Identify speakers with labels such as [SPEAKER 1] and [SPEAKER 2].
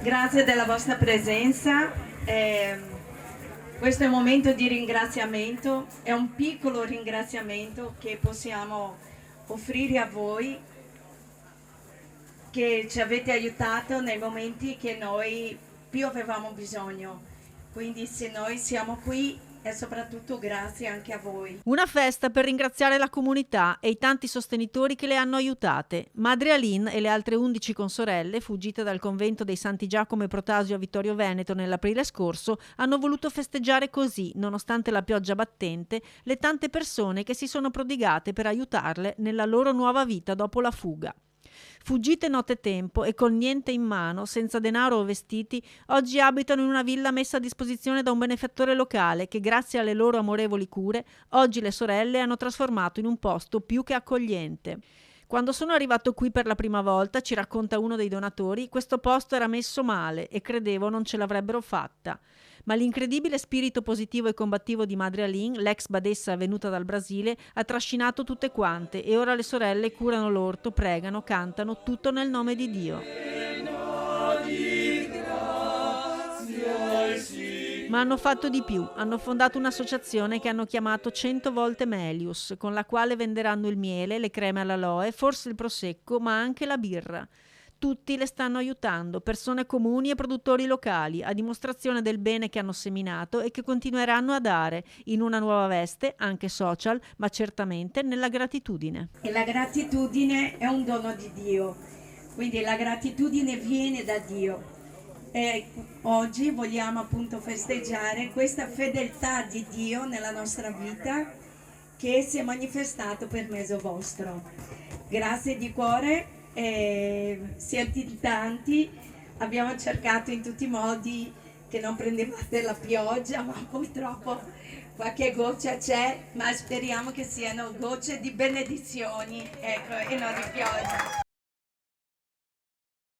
[SPEAKER 1] Grazie della vostra presenza. Questo è un momento di ringraziamento, è un piccolo ringraziamento che possiamo offrire a voi, che ci avete aiutato nei momenti che noi più avevamo bisogno. Quindi se noi siamo qui è soprattutto grazie anche a voi.
[SPEAKER 2] Una festa per ringraziare la comunità e i tanti sostenitori che le hanno aiutate. Madre Aline e le altre 11 consorelle, fuggite dal convento dei Santi Giacomo e Protasio a Vittorio Veneto nell'aprile scorso, hanno voluto festeggiare così, nonostante la pioggia battente, le tante persone che si sono prodigate per aiutarle nella loro nuova vita dopo la fuga. Fuggite nottetempo e con niente in mano, senza denaro o vestiti, oggi abitano in una villa messa a disposizione da un benefattore locale che, grazie alle loro amorevoli cure, oggi le sorelle hanno trasformato in un posto più che accogliente. Quando sono arrivato qui per la prima volta, ci racconta uno dei donatori, questo posto era messo male e credevo non ce l'avrebbero fatta. Ma l'incredibile spirito positivo e combattivo di Madre Aline, l'ex badessa venuta dal Brasile, ha trascinato tutte quante e ora le sorelle curano l'orto, pregano, cantano, tutto nel nome di Dio. Ma hanno fatto di più, hanno fondato un'associazione che hanno chiamato 100 volte Melius, con la quale venderanno il miele, le creme all'aloe, forse il prosecco, ma anche la birra. Tutti le stanno aiutando, persone comuni e produttori locali, a dimostrazione del bene che hanno seminato e che continueranno a dare, in una nuova veste, anche social, ma certamente nella gratitudine.
[SPEAKER 1] E la gratitudine è un dono di Dio, quindi la gratitudine viene da Dio. E oggi vogliamo appunto festeggiare questa fedeltà di Dio nella nostra vita che si è manifestato per mezzo vostro. Grazie di cuore, siete in tanti, abbiamo cercato in tutti i modi che non prendevate la pioggia, ma purtroppo qualche goccia c'è, ma speriamo che siano gocce di benedizioni, ecco, e non di pioggia.